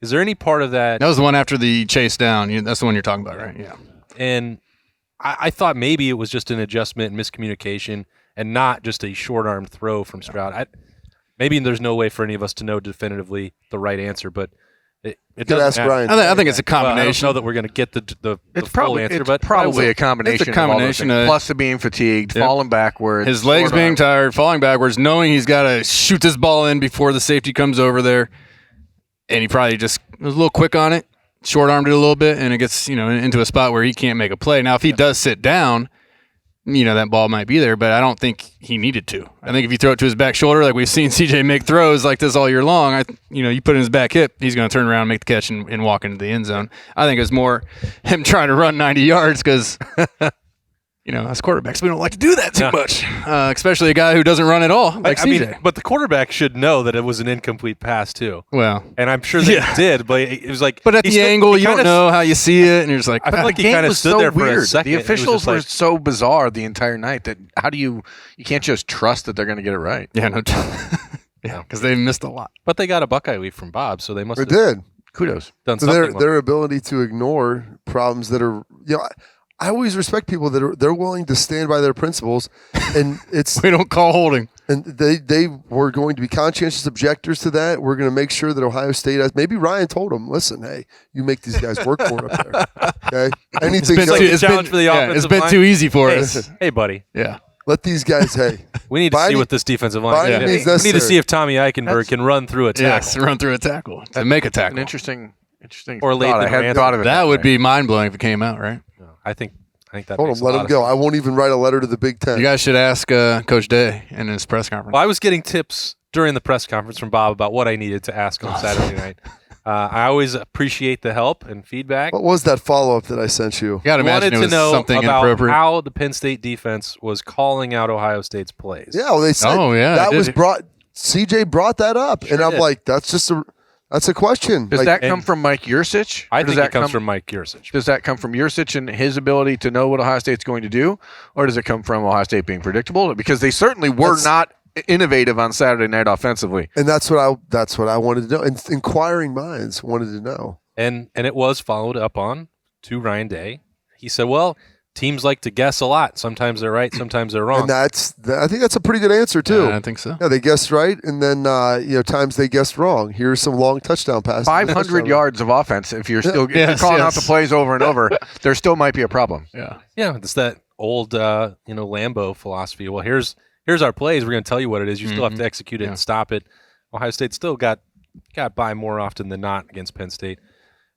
Is there any part of that? That was the one after the chase down. That's the one you're talking about, right? Yeah. And I thought maybe it was just an adjustment and miscommunication and not just a short-arm throw from Stroud. Maybe there's no way for any of us to know definitively the right answer, but it doesn't ask Brian. I think it's a combination. Well, I don't know that we're going to get the full answer, but probably a combination. It's a combination of plus the being fatigued, falling backwards, his legs being tired, falling backwards, knowing he's got to shoot this ball in before the safety comes over there, and he probably just was a little quick on it, short armed it a little bit, and it gets into a spot where he can't make a play. Now, if he does sit down, that ball might be there, but I don't think he needed to. I think if you throw it to his back shoulder, like we've seen CJ make throws like this all year long, you put it in his back hip, he's going to turn around, make the catch, and walk into the end zone. I think it was more him trying to run 90 yards because, as quarterbacks, we don't like to do that too much, especially a guy who doesn't run at all, like CJ. But the quarterback should know that it was an incomplete pass too. Well, and I'm sure they did, but it was like. But at the angle, you don't know how you see it, and you're just like, I feel like he kind of stood there for a second. The officials were so bizarre the entire night that you can't just trust that they're going to get it right. Yeah, no. Yeah, because they missed a lot. But they got a Buckeye leaf from Bob, so they must have did. Kudos. Done So something. their ability to ignore problems that are, I always respect people that they're willing to stand by their principles, and it's we don't call holding. And they were going to be conscientious objectors to that. We're going to make sure that Ohio State has. Maybe Ryan told them, "Listen, hey, you make these guys work for it up there." Okay, anything. It's been too easy for us. Hey, buddy. Yeah. Let these guys. Hey, we need to see what this defensive line. Yeah. We need to see if Tommy Eichenberg can run through a tackle. Yes, run through a tackle to make a tackle. An interesting. Or thought. I hadn't thought of it. That would be mind blowing if it came out, right? No, I think that. Hold makes on, let a him lot go. of I won't even write a letter to the Big Ten. You guys should ask Coach Day in his press conference. Well, I was getting tips during the press conference from Bob about what I needed to ask on Saturday night. I always appreciate the help and feedback. What was that follow up that I sent you? You got to imagine it was something about inappropriate. how the Penn State defense was calling out Ohio State's plays. Yeah, well, they said that was brought. CJ brought that up, and I'm like, that's a question. Does that come from Mike Yursich? I think it comes from Mike Yursich. Does that come from Yursich and his ability to know what Ohio State's going to do, or does it come from Ohio State being predictable? Because they certainly were not innovative on Saturday night offensively. And that's what I wanted to know. And inquiring minds wanted to know. And it was followed up on to Ryan Day. He said, "Well, teams like to guess a lot. Sometimes they're right, sometimes they're wrong." And I think that's a pretty good answer too. Yeah, I think so. Yeah, they guessed right, and then times they guessed wrong. Here's some long touchland passes. 500 yards of offense. If you're still calling out the plays over and over, there still might be a problem. Yeah, it's that old Lambeau philosophy. Well, here's our plays. We're going to tell you what it is. You still have to execute it and stop it. Ohio State still got by more often than not against Penn State,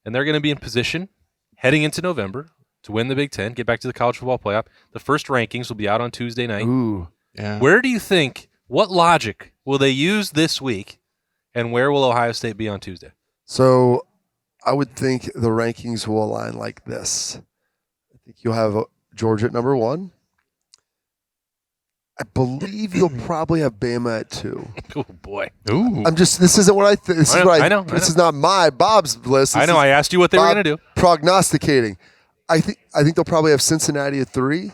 and they're going to be in position heading into November to win the Big Ten, get back to the college football playoff. The first rankings will be out on Tuesday night. Ooh, yeah. Where do you think, what logic will they use this week, and where will Ohio State be on Tuesday? So I would think the rankings will align like this. I think you'll have Georgia at number 1. I believe you'll probably have Bama at 2. Oh, boy. Ooh. This isn't what I think. This is what I know. This is not Bob's list. I know. I asked you what they were going to do. Prognosticating. I think they'll probably have Cincinnati at 3.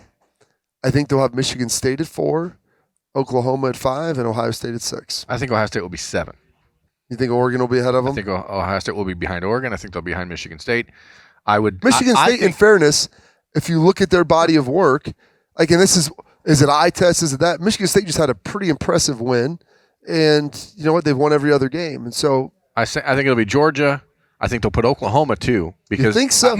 I think they'll have Michigan State at 4, Oklahoma at 5, and Ohio State at 6. I think Ohio State will be 7. You think Oregon will be ahead of them? I think Ohio State will be behind Oregon. I think they'll be behind Michigan State. Michigan State, in fairness, if you look at their body of work, and this is it eye test? Is it that? Michigan State just had a pretty impressive win, and you know what? They've won every other game, and so I think it'll be Georgia. I think they'll put Oklahoma too. Because you think so?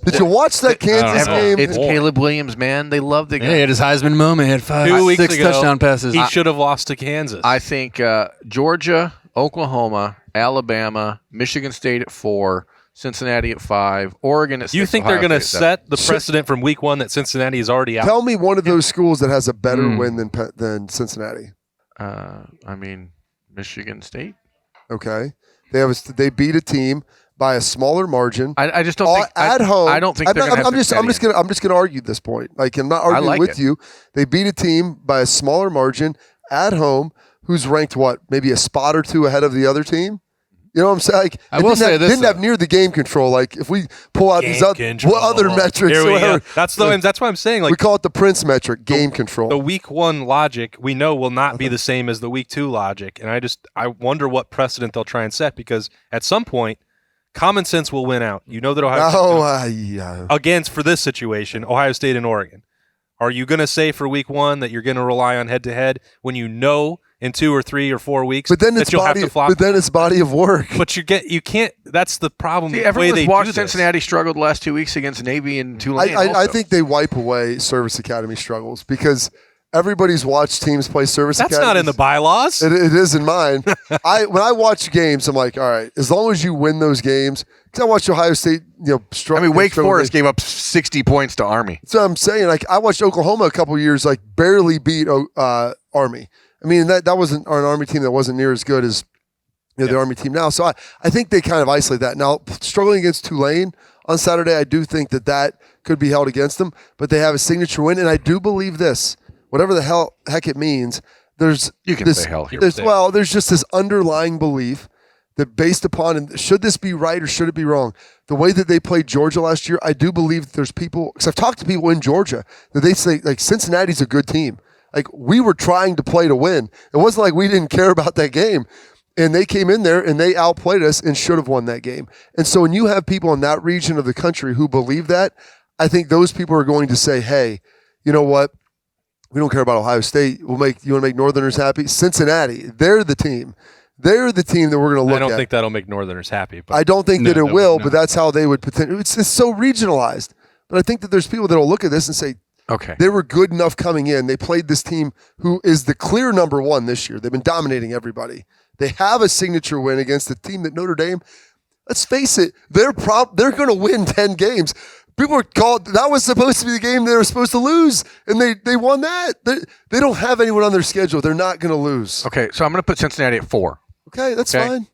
Did you watch that Kansas game? It's Caleb Williams, man. They love the guy. Yeah, he had his Heisman moment. He had 2 weeks 6 ago, touchdown passes. He should have lost to Kansas. I think Georgia, Oklahoma, Alabama, Michigan State at 4, Cincinnati at 5, Oregon at 6. You think they're going to set the precedent from week 1 that Cincinnati is already out? Tell me one of those schools that has a better win than Cincinnati. Michigan State. Okay, they beat a team by a smaller margin. I just don't think at home. I don't think they're going to have I'm just going to argue this point. I'm not arguing with you. They beat a team by a smaller margin at home who's ranked maybe a spot or 2 ahead of the other team. You know what I'm saying? I will say this, didn't have near the game control. If we pull out these other metrics, Here we go. That's what I'm saying. We call it the Prince metric, game control. The week 1 logic we know will not be the same as the week 2 logic, and I wonder what precedent they'll try and set, because at some point common sense will win out. You know that Ohio against, for this situation, Ohio State and Oregon. Are you going to say for week 1 that you're going to rely on head-to-head when you know in 2 or 3 or 4 weeks that you'll have to flop? But then it's body of work. But you can't. That's the problem. See, everyone's watched Cincinnati struggle the last 2 weeks against Navy and Tulane. I think they wipe away Service Academy struggles because everybody's watched teams play service That's academies. not in the bylaws. It is in mine. When I watch games, I'm like, all right, as long as you win those games, because I watched Ohio State, struggle. Wake Forest gave up 60 points to Army. That's what I'm saying. Like, I watched Oklahoma a couple years, like, barely beat Army. I mean, that wasn't an Army team that wasn't near as good as the Army team now. So I think they kind of isolate that. Now, struggling against Tulane on Saturday, I do think that could be held against them, but they have a signature win, and I do believe this. Whatever the heck it means, there's say hell here. There's just this underlying belief that based upon, and should this be right or should it be wrong, the way that they played Georgia last year, I do believe that there's people, because I've talked to people in Georgia, that they say, like, Cincinnati's a good team. Like, we were trying to play to win. It wasn't like we didn't care about that game. And they came in there and they outplayed us and should have won that game. And so when you have people in that region of the country who believe that, I think those people are going to say, hey, you know what? We don't care about Ohio State. You want to make Northerners happy? Cincinnati, they're the team. They're the team that we're going to look at. I don't think that'll make Northerners happy. But I don't think that it will, but that's how they would potentially. It's so regionalized. But I think that there's people that will look at this and say, okay, they were good enough coming in. They played this team who is the clear number one this year. They've been dominating everybody. They have a signature win against a team that Notre Dame, let's face it, they're going to win 10 games. People are called, that was supposed to be the game they were supposed to lose, and they won that. They don't have anyone on their schedule. They're not going to lose. Okay, so I'm going to put Cincinnati at 4. Okay, that's fine.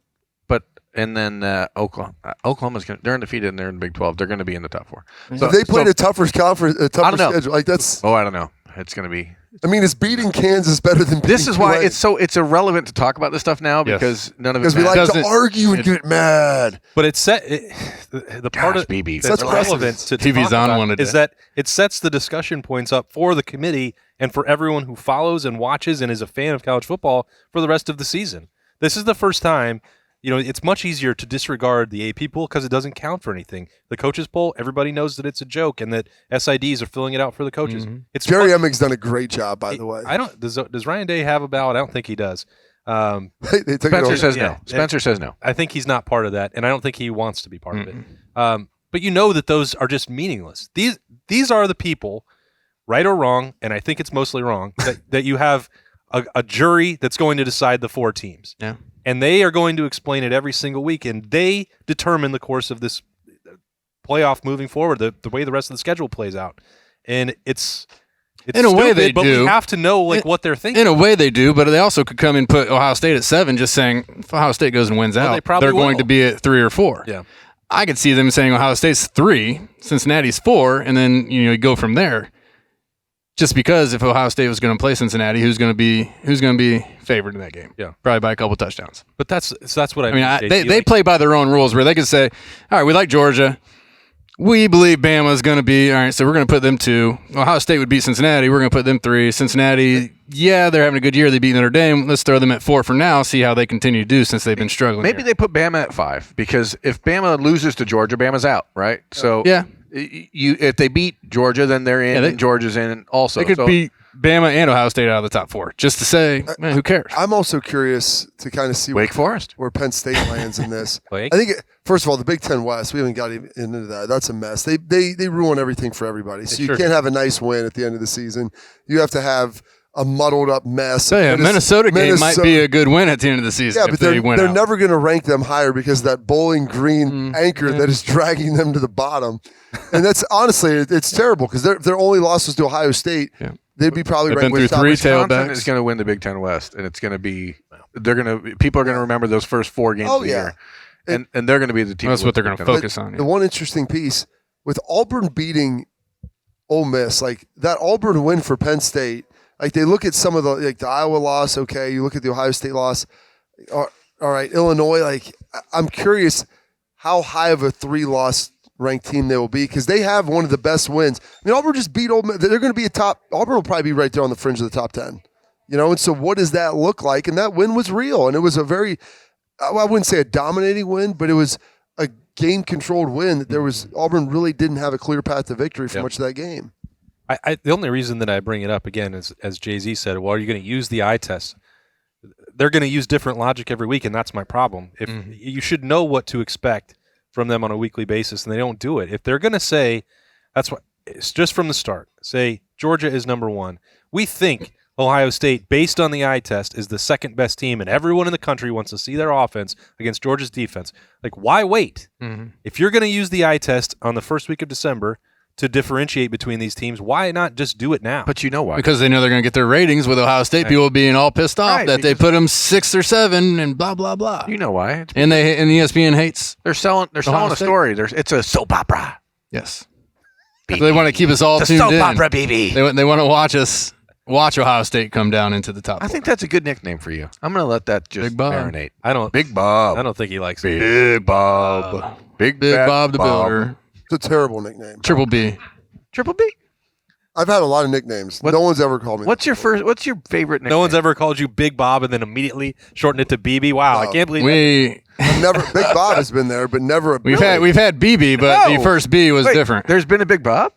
But and then Oklahoma's they're undefeated and they're in the Big 12. They're going to be in the top 4. So if they played a tougher conference, a tougher schedule, like that's. Oh, I don't know. It's going to be. I mean, is beating Kansas better than beating This is why Tulane? it's irrelevant to talk about this stuff now because none of it Because we like matters. to argue and get mad. But the part of BB, that's that's relevant to TV's talk on about one a is day. that it sets the discussion points up for the committee and for everyone who follows and watches and is a fan of college football for the rest of the season. This is the first time. It's much easier to disregard the AP poll because it doesn't count for anything. The coaches poll, everybody knows that it's a joke and that SIDs are filling it out for the coaches. Mm-hmm. It's Jerry Emming's done a great job, by the way. Does Ryan Day have a ballot? I don't think he does. They took it Spencer over. says Yeah. no. Spencer says no. I think he's not part of that, and I don't think he wants to be part of it. But that those are just meaningless. These are the people, right or wrong, and I think it's mostly wrong, that you have a jury that's going to decide the 4 teams. Yeah. And they are going to explain it every single week, and they determine the course of this playoff moving forward, the way the rest of the schedule plays out. And it's in a way stupid, they but do. we have to know what they're thinking. In a way they do, but they also could come and put Ohio State at 7, just saying if Ohio State goes and wins Well, out, they probably they're going will. to be at 3 or 4. Yeah. I could see them saying Ohio State's 3, Cincinnati's 4, and then you go from there. Just because if Ohio State was going to play Cincinnati, who's going to be favored in that game? Yeah. Probably by a couple touchdowns. But that's what I I mean, JT, they play by their own rules where they could say, all right, we like Georgia. We believe Bama's going to be, all right, so we're going to put them 2. Ohio State would beat Cincinnati. We're going to put them 3. Cincinnati, yeah, they're having a good year. They beat Notre Dame. Let's throw them at 4 for now, see how they continue to do since they've been struggling. Maybe they put Bama at 5 because if Bama loses to Georgia, Bama's out, right? So Yeah. if they beat Georgia, then they're in, and Georgia's in also. They could beat Bama and Ohio State out of the top 4, just to say, man, who cares? I'm also curious to kind of see Wake Forest. where Penn State lands in this. Wake? I think, first of all, the Big Ten West, we haven't got even into that. That's a mess. They ruin everything for everybody. So you can't have a nice win at the end of the season. You have to have a muddled up mess. So yeah, Minnesota game might be a good win at the end of the season. Yeah, but they're never going to rank them higher because of that Bowling Green anchor that is dragging them to the bottom. And that's honestly, it's terrible because their only loss was to Ohio State. Yeah. They'd be probably They've ranked been with through top 3 Wisconsin. tailbacks. Wisconsin is going to win the Big Ten West, and it's going to be people are going to remember those first 4 games of the year, and they're going to be the team. That's what they're going to focus on. The one interesting piece with Auburn beating Ole Miss, like that Auburn win for Penn State, like they look at some of the Iowa loss, okay, you look at the Ohio State loss, all right, Illinois, like I'm curious how high of a 3-loss ranked team they will be because they have one of the best wins. I mean, Auburn just beat Ole Miss. They're going to be Auburn will probably be right there on the fringe of the top 10. And so what does that look like? And that win was real, and it was a very, I wouldn't say a dominating win, but it was a game-controlled win. Auburn really didn't have a clear path to victory for much of that game. The only reason that I bring it up again is, as Jay-Z said, well, are you going to use the eye test? They're going to use different logic every week, and that's my problem. If you should know what to expect from them on a weekly basis, and they don't do it. If they're going to say, it's just from the start, say Georgia is number 1. We think Ohio State, based on the eye test, is the second best team, and everyone in the country wants to see their offense against Georgia's defense. Like, why wait? If you're going to use the eye test on the first week of December to differentiate between these teams, why not just do it now? But you know why? Because they know they're going to get their ratings with Ohio State people being all pissed off Right, that they put them 6 or 7 and blah blah blah. You know why? And ESPN hates. They're selling Ohio a State. story. It's a soap opera. Yes. So they want to keep us all It's a tuned soap in. opera, baby. They want to watch Ohio State come down into the top. I think that's a good nickname for you. I'm going to let that just Big Bob. marinate. Big Bob. I don't think he likes it. Big Bob. Big Fat Bob the Builder. It's a terrible nickname. Triple B. Triple B. I've had a lot of nicknames. No one's ever called me. What's your favorite nickname? No one's ever called you Big Bob and then immediately shortened it to BB. Wow, I can't believe I've never. Big Bob has been there, but never a. We've had BB, but the first B was different. There's been a Big Bob?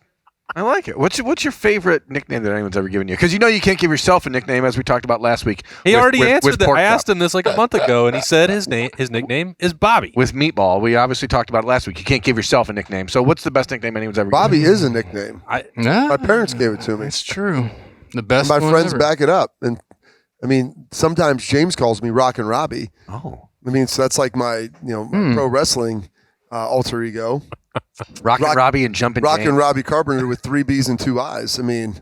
I like it. What's your favorite nickname that anyone's ever given you? Because you know you can't give yourself a nickname, as we talked about last week. He already answered that. Pork I chop. asked him this like a month ago, and he said his nickname is Bobby. With Meatball, we obviously talked about it last week. You can't give yourself a nickname. So what's the best nickname anyone's ever Bobby given you? is a nickname. Yeah, My parents gave it to me. it's true. The best. My one friends ever. back it up, and I mean, sometimes James calls me Rockin' Robbie. Oh. I mean, so that's like my my pro wrestling alter ego. Rockin' Robbie and Jumpin' Rockin' James. Robbie Carpenter with 3 B's and 2 I's. I mean,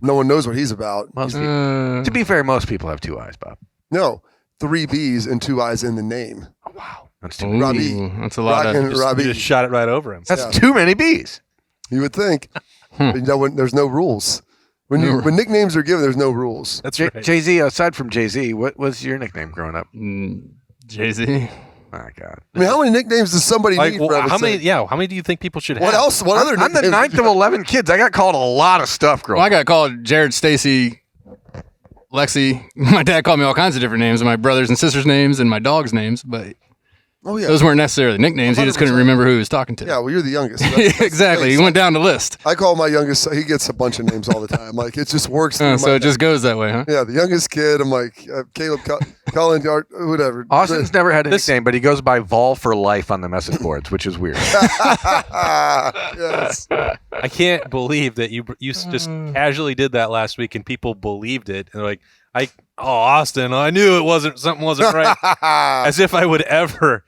no one knows what he's about. To be fair, most people have 2 eyes, Bob. No, 3 B's and 2 I's in the name. Oh, wow. That's too many. Robbie. That's a lot Rockin' of. Robbie. You just shot it right over him. That's too many B's. You would think. But there's no rules. When nicknames are given, there's no rules. That's right. Jay-Z, aside from Jay-Z, what was your nickname growing up? Jay-Z. My God. I mean, how many nicknames does somebody Like, need? For how heaven's many? sake? Yeah, how many do you think people should What have? else? What other? I'm the nicknames? 9th of 11 kids. I got called a lot of stuff growing Well, I up. got called Jared, Stacy, Lexi. My dad called me all kinds of different names, and my brothers and sisters' names, and my dog's names, but Oh yeah. those weren't necessarily nicknames. He just couldn't 100%. remember who he was talking to. Yeah, well, you're the youngest. So that's exactly. He went down the list. I call my youngest. He gets a bunch of names all the time. Like it just works. through So my it just goes that way, huh? Yeah, the youngest kid. I'm like Caleb, Colin, whatever. Austin's never had a nickname, but he goes by Vol for life on the message boards, which is weird. Yes. I can't believe that you just casually did that last week and people believed it. And they're like, Austin, I knew something wasn't right. As if I would ever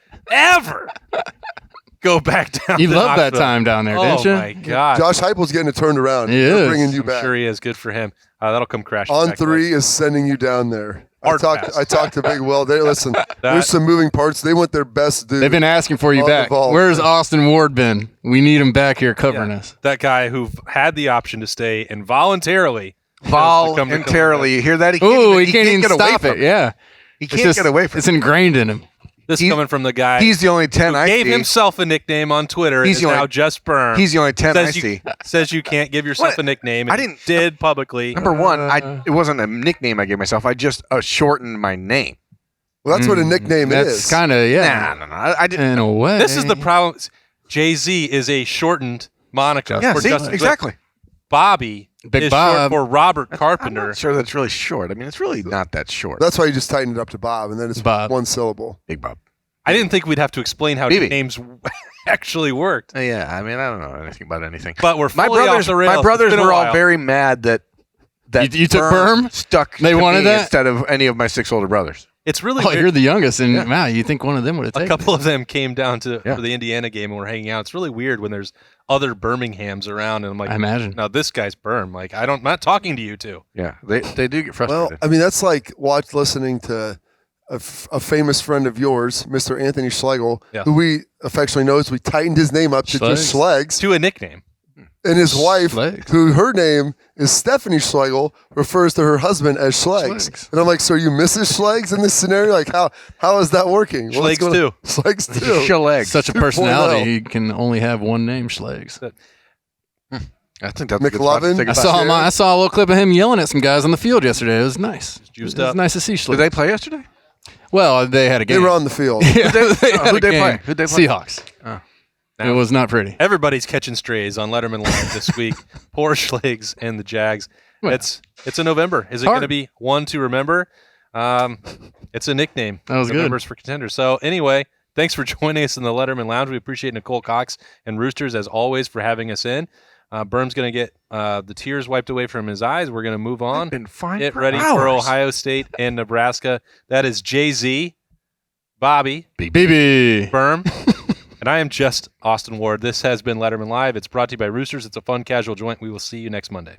go back down. You to loved that Knoxville. time down there, Oh didn't you? my God. Josh Heupel's getting it turned around. He They're is. bringing you I'm back. sure he is. Good for him. That'll come crashing On back 3 is sending you down there. I Hard talked to Big Will. Listen, there's some moving parts. They want their best dude. They've been asking for you On the back. ball. Where's Austin Ward been? We need him back here covering us. That guy who had the option to stay and voluntarily chose to come to Voluntarily. You hear that? Ooh, he can't even get away stop from it. Yeah. He can't get away from It's it. ingrained in him. This coming from the guy He's the only 10 who I gave see. himself a nickname on Twitter. He's He's the only- now just Berm. He's the only 10 I says you, see. says you can't give yourself What? a nickname. I And didn't- did publicly. Number one, it wasn't a nickname I gave myself. I just shortened my name. Well, that's what a nickname is. That's kind of, yeah. No. I didn't. In a way. This is the problem. Jay-Z is a shortened moniker. Yeah, for see? Justin Zwick. Exactly. Bobby Big is Bob. short for Robert I'm Carpenter. not sure that's really short. I mean, it's really not that short. That's why you just tightened it up to Bob, and then it's Bob. one syllable. Big Bob. I didn't think we'd have to explain how BB. nicknames actually worked. Yeah, I mean, I don't know anything about anything. But we're My fully brothers, off the rails. my brothers It's been a were all while. very mad that You took Berm? stuck. They to wanted me that? instead of any of my 6 older brothers. It's really Oh, weird. you're the youngest, and wow, you think one of them would have A taken couple of them came down to Yeah. for the Indiana game and we're hanging out. It's really weird when there's other Birminghams around, and I'm like, I imagine. no, this guy's Berm. Like, I'm not talking to you two. Yeah, they do get frustrated. Well, I mean, that's like listening to a famous friend of yours, Mr. Anthony Schlegel, Yeah. who we affectionately know as we tightened his name up to just Schlegs. To a nickname. And his wife, Schlegs. who her name is Stephanie Schlegel, refers to her husband as Schlegs. Schlegs. And I'm like, so are you Mrs. Schlegs in this scenario? Like, how is that working? Schlegs too. Schlegs too. Schleg. Such a 2.0. personality, he can only have one name, Schlegs. I think that's a good spot to McLovin? think I about. saw him. I saw a little clip of him yelling at some guys on the field yesterday. It was nice. juiced It was up. nice to see Did Schlegs. they play yesterday? Well, they had a game. They were on the field. Yeah, they had who'd a they game. play? Who'd they play? Seahawks. Oh. It was not pretty. Everybody's catching strays on Lettermen Row this week. Poor Schlegs and the Jags. Well, It's a November. Is it hard. going to be one to remember? It's a nickname. That was good. November's for contenders. So anyway, thanks for joining us in the Lettermen Lounge. We appreciate Nicole Cox and Roosters as always for having us in. Berm's going to get the tears wiped away from his eyes. We're going to move on. Been fine Get for ready for hours. Ohio State and Nebraska. That is Jay-Z, Bobby, BB. Berm, and I am just Austin Ward. This has been Lettermen Live. It's brought to you by Roosters. It's a fun, casual joint. We will see you next Monday.